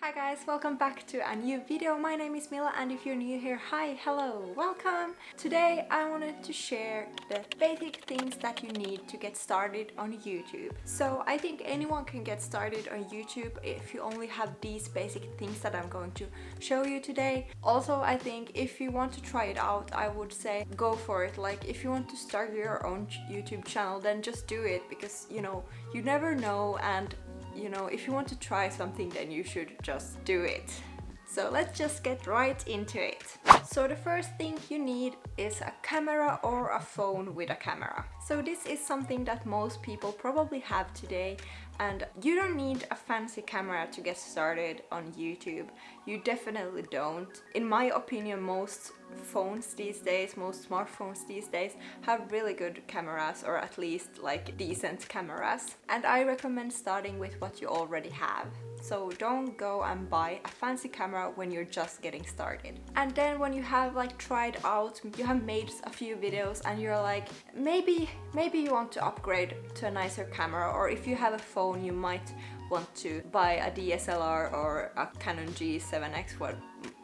Hi guys, welcome back to a new video. My name is Mila and if you're new here, hi, hello, welcome! Today I wanted to share the basic things that you need to get started on YouTube. So I think anyone can get started on YouTube if you only have these basic things that I'm going to show you today. Also, I think if you want to try it out, I would say go for it. Like if you want to start your own YouTube channel, then just do it because you never know, and if you want to try something, then you should just do it. So let's just get right into it. So the first thing you need is a camera or a phone with a camera. So this is something that most people probably have today, and you don't need a fancy camera to get started on YouTube. You definitely don't. In my opinion, most phones these days, most smartphones these days have really good cameras, or at least like decent cameras. And I recommend starting with what you already have. So don't go and buy a fancy camera when you're just getting started. And then when you have tried out, you have made a few videos and you're like, maybe you want to upgrade to a nicer camera, or if you have a phone you might want to buy a DSLR or a Canon G7X, what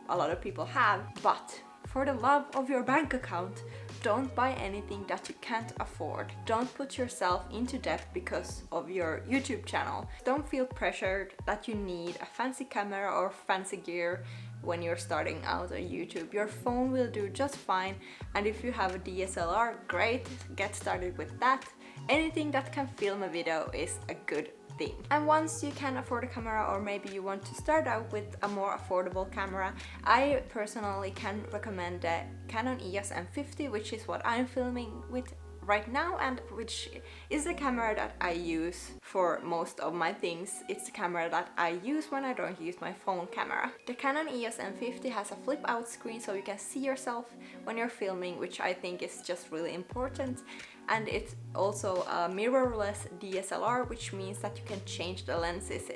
a lot of people have. But for the love of your bank account, don't buy anything that you can't afford. Don't put yourself into debt because of your YouTube channel. Don't feel pressured that you need a fancy camera or fancy gear when you're starting out on YouTube. Your phone will do just fine, and if you have a DSLR, great, get started with that. Anything that can film a video is a good thing. And once you can afford a camera, or maybe you want to start out with a more affordable camera, I personally can recommend the Canon EOS M50, which is what I'm filming with right now, and which is the camera that I use for most of my things. It's the camera that I use when I don't use my phone camera. The Canon EOS M50 has a flip out screen so you can see yourself when you're filming, which I think is just really important. And it's also a mirrorless DSLR, which means that you can change the lenses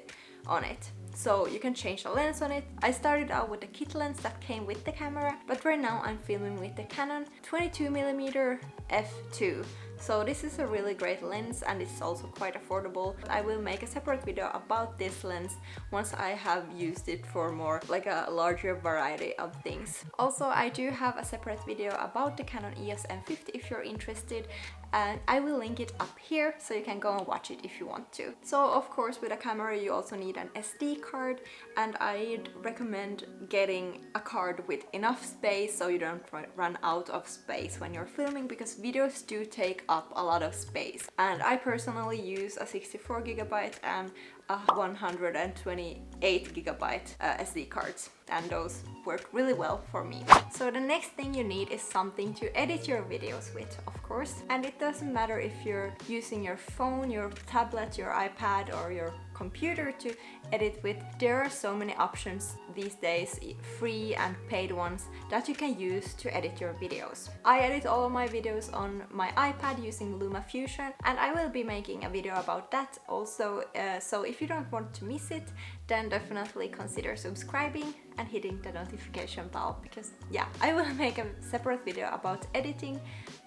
on it. So you can change the lens on it. I started out with the kit lens that came with the camera, but right now I'm filming with the Canon 22mm f2. So this is a really great lens and it's also quite affordable. I will make a separate video about this lens once I have used it for more like a larger variety of things. Also, I do have a separate video about the Canon EOS M50 if you're interested, and I will link it up here so you can go and watch it if you want to. So of course with a camera you also need an SD card, and I'd recommend getting a card with enough space so you don't run out of space when you're filming, because videos do take up a lot of space. And I personally use a 64GB and a 128GB SD cards, and those work really well for me. So the next thing you need is something to edit your videos with, of course. And it doesn't matter if you're using your phone, your tablet, your iPad, or your computer to edit with. There are so many options these days, free and paid ones, that you can use to edit your videos. I edit all of my videos on my iPad using LumaFusion, and I will be making a video about that also. So if you don't want to miss it, then definitely consider subscribing and hitting the notification bell, because yeah, I will make a separate video about editing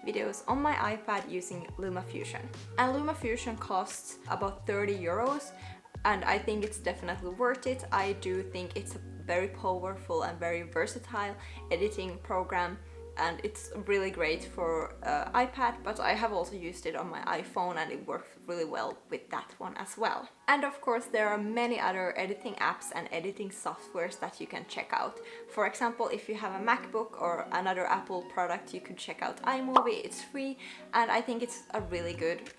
videos on my iPad using LumaFusion. And LumaFusion costs about 30 euros, and I think it's definitely worth it. I do think it's a very powerful and very versatile editing program, and it's really great for iPad, but I have also used it on my iPhone and it works really well with that one as well. And of course there are many other editing apps and editing softwares that you can check out. For example, if you have a MacBook or another Apple product, you could check out Imovie. It's free, and I think it's a really good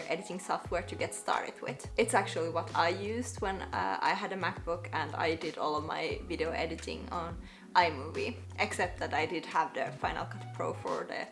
editing software to get started with. It's actually what I used when I had a MacBook and I did all of my video editing on Imovie, except that I did have the Final Cut Pro for the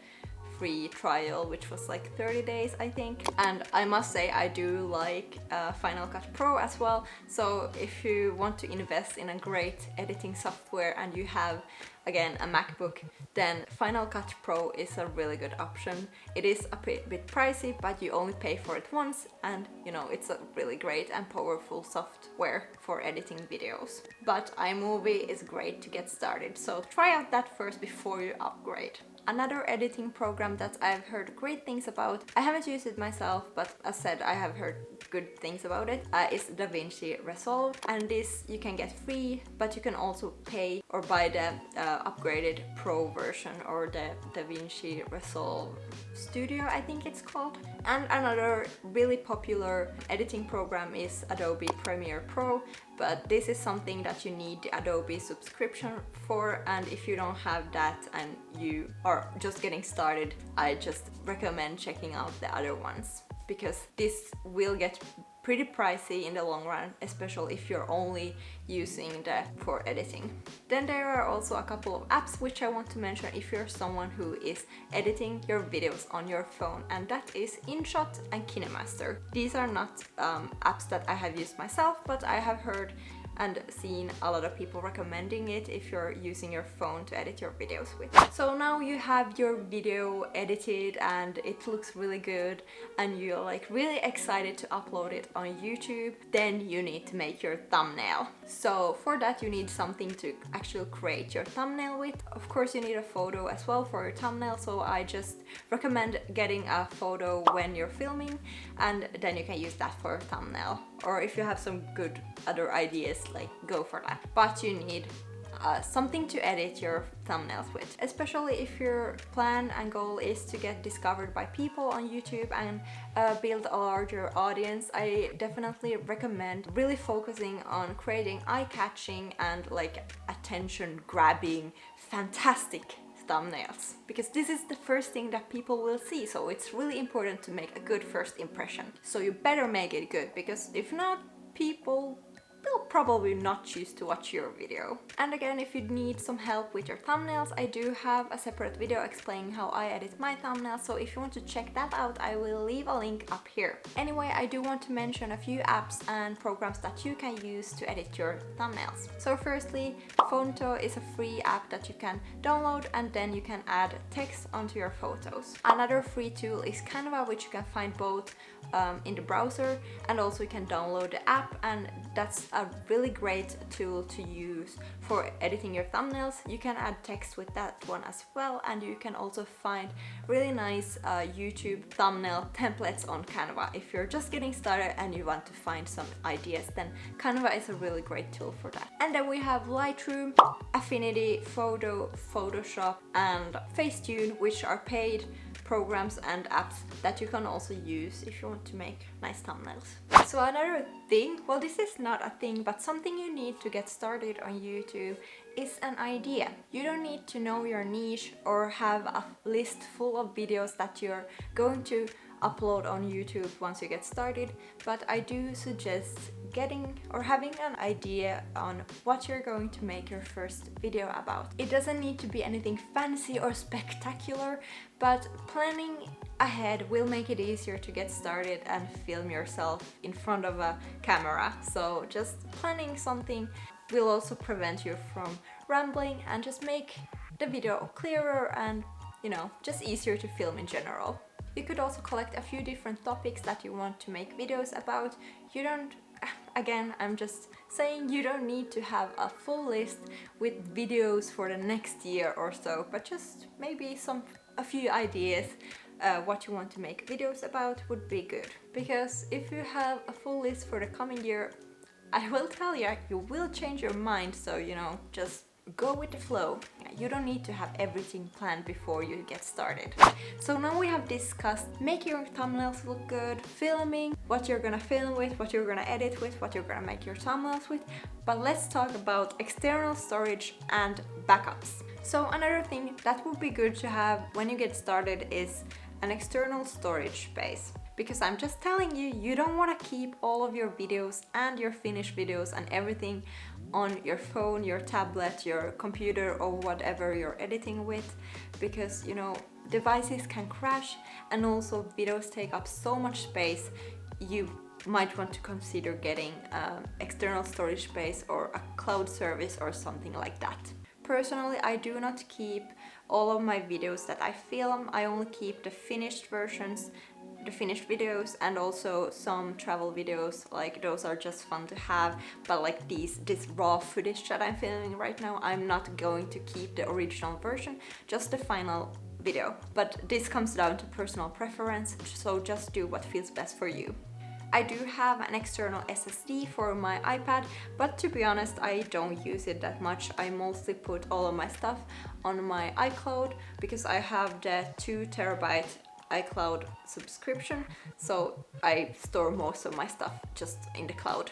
free trial, which was like 30 days I think. And I must say I do like Final Cut Pro as well. So if you want to invest in a great editing software and you have again a MacBook, then Final Cut Pro is a really good option. It is a bit pricey, but you only pay for it once, and it's a really great and powerful software for editing videos. But iMovie is great to get started, so try out that first before you upgrade. Another editing program that I've heard great things about, I haven't used it myself, but as said, I have heard good things about it, is DaVinci Resolve. And this you can get free, but you can also pay or buy the upgraded Pro version, or the DaVinci Resolve Studio, I think it's called. And another really popular editing program is Adobe Premiere Pro, but this is something that you need the Adobe subscription for, and if you don't have that and you are just getting started, I just recommend checking out the other ones, because this will get pretty pricey in the long run, especially if you're only using the for editing. Then there are also a couple of apps which I want to mention if you're someone who is editing your videos on your phone, and that is Inshot and Kinemaster. These are not apps that I have used myself, but I have heard and seen a lot of people recommending it if you're using your phone to edit your videos with. So now you have your video edited and it looks really good and you're like really excited to upload it on YouTube, then you need to make your thumbnail. So for that you need something to actually create your thumbnail with. Of course you need a photo as well for your thumbnail, so I just recommend getting a photo when you're filming, and then you can use that for a thumbnail. Or if you have some good other ideas, like go for that. But you need something to edit your thumbnails with, especially if your plan and goal is to get discovered by people on YouTube and build a larger audience. I definitely recommend really focusing on creating eye-catching and like attention-grabbing, fantastic thumbnails, because this is the first thing that people will see, so it's really important to make a good first impression. So you better make it good, because if not, people will probably not choose to watch your video. And again, if you need some help with your thumbnails, I do have a separate video explaining how I edit my thumbnails, so if you want to check that out, I will leave a link up here. Anyway, I do want to mention a few apps and programs that you can use to edit your thumbnails. So firstly, Phonto is a free app that you can download, and then you can add text onto your photos. Another free tool is Canva, which you can find both in the browser, and also you can download the app, and that's a really great tool to use for editing your thumbnails. You can add text with that one as well, and you can also find really nice YouTube thumbnail templates on Canva. If you're just getting started and you want to find some ideas, then Canva is a really great tool for that. And then we have Lightroom, Affinity Photo, Photoshop, and Facetune, which are paid programs and apps that you can also use if you want to make nice thumbnails. So another thing, well, this is not a thing, but something you need to get started on YouTube is an idea. You don't need to know your niche or have a list full of videos that you're going to upload on YouTube once you get started, but I do suggest getting or having an idea on what you're going to make your first video about. It doesn't need to be anything fancy or spectacular, but planning ahead will make it easier to get started and film yourself in front of a camera. So just planning something will also prevent you from rambling and just make the video clearer and, you know, just easier to film in general. You could also collect a few different topics that you want to make videos about. You don't, again, I'm just saying you don't need to have a full list with videos for the next year or so, but just maybe a few ideas what you want to make videos about would be good. Because if you have a full list for the coming year, I will tell you, you will change your mind, so you know, just go with the flow. You don't need to have everything planned before you get started. So now we have discussed making your thumbnails look good, filming, what you're gonna film with, what you're gonna edit with, what you're gonna make your thumbnails with, but let's talk about external storage and backups. So another thing that would be good to have when you get started is an external storage space. Because I'm just telling you, you don't want to keep all of your videos and your finished videos and everything on your phone, your tablet, your computer, or whatever you're editing with, because, you know, devices can crash and also videos take up so much space. You might want to consider getting external storage space or a cloud service or something like that. Personally, I do not keep all of my videos that I film. I only keep the finished versions, the finished videos, and also some travel videos. Like, those are just fun to have, but like this raw footage that I'm filming right now, I'm not going to keep the original version, just the final video. But this comes down to personal preference, so just do what feels best for you. I do have an external SSD for my iPad, but to be honest, I don't use it that much. I mostly put all of my stuff on my iCloud because I have the 2 terabyte iCloud subscription, so I store most of my stuff just in the cloud.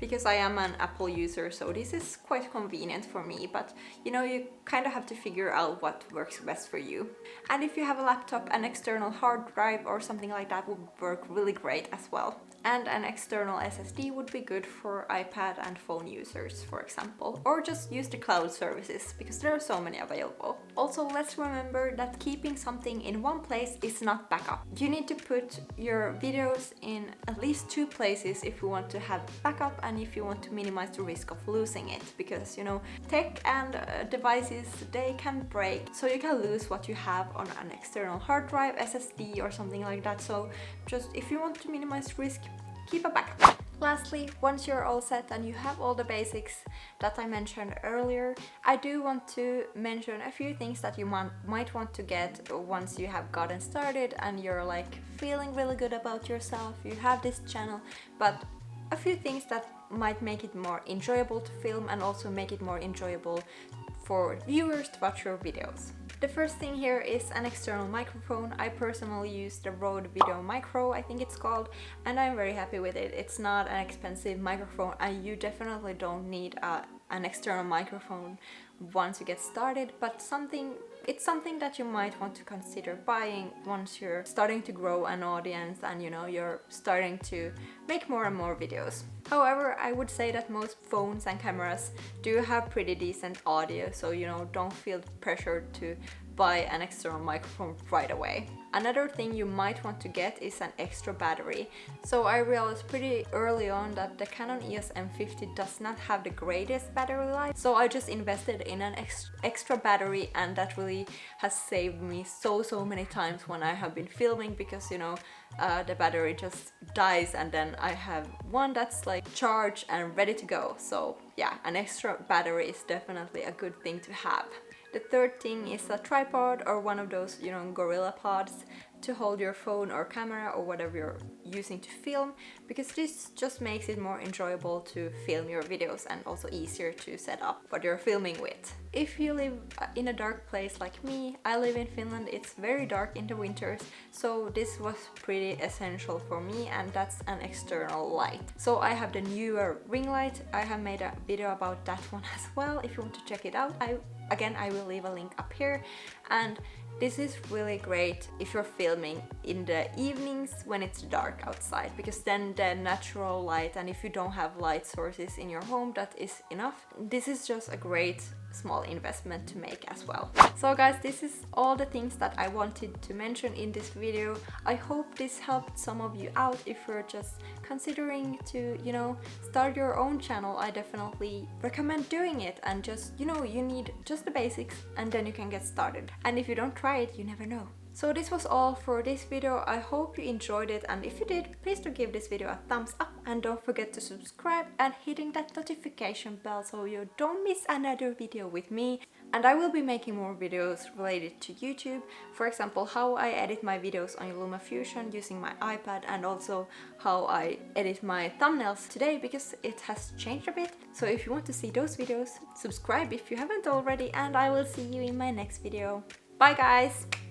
Because I am an Apple user, so this is quite convenient for me, but you know, you kind of have to figure out what works best for you. And if you have a laptop, an external hard drive or something like that would work really great as well. And an external SSD would be good for iPad and phone users, for example. Or just use the cloud services, because there are so many available. Also, let's remember that keeping something in one place is not backup. You need to put your videos in at least 2 places if you want to have backup and if you want to minimize the risk of losing it, because you know, tech and devices, they can break, so you can lose what you have on an external hard drive, SSD or something like that. So just if you want to minimize risk, keep a backup. Lastly, once you're all set and you have all the basics that I mentioned earlier, I do want to mention a few things that you might want to get once you have gotten started and you're like feeling really good about yourself, you have this channel, but a few things that might make it more enjoyable to film and also make it more enjoyable for viewers to watch your videos. The first thing here is an external microphone. I personally use the Rode Videomicro, I think it's called, and I'm very happy with it. It's not an expensive microphone and you definitely don't need an external microphone once you get started, but it's something that you might want to consider buying once you're starting to grow an audience and you know, you're starting to make more and more videos. However, I would say that most phones and cameras do have pretty decent audio, so you know, don't feel pressured to buy an external microphone right away. Another thing you might want to get is an extra battery. So I realized pretty early on that the Canon EOS M50 does not have the greatest battery life, so I just invested in an extra battery, and that really has saved me so many times when I have been filming, because you know, the battery just dies and then I have one that's like charged and ready to go. So yeah, an extra battery is definitely a good thing to have. The third thing is a tripod or one of those, you know, gorilla pods to hold your phone or camera or whatever you're using to film, because this just makes it more enjoyable to film your videos and also easier to set up what you're filming with. If you live in a dark place like me, I live in Finland, it's very dark in the winters, so this was pretty essential for me, and that's an external light. So I have the Neewer ring light. I have made a video about that one as well if you want to check it out. I will leave a link up here, and this is really great if you're filming in the evenings when it's dark outside, because then the natural light, and if you don't have light sources in your home, that is enough. This is just a great small investment to make as well. So guys, this is all the things that I wanted to mention in this video. I hope this helped some of you out if you're just considering to, you know, start your own channel. I definitely recommend doing it, and just, you know, you need just the basics and then you can get started. And if you don't try it, you never know. So this was all for this video. I hope you enjoyed it, and if you did, please do give this video a thumbs up and don't forget to subscribe and hitting that notification bell so you don't miss another video with me. And I will be making more videos related to YouTube, for example how I edit my videos on LumaFusion using my iPad, and also how I edit my thumbnails today, because it has changed a bit. So if you want to see those videos, subscribe if you haven't already, and I will see you in my next video. Bye guys!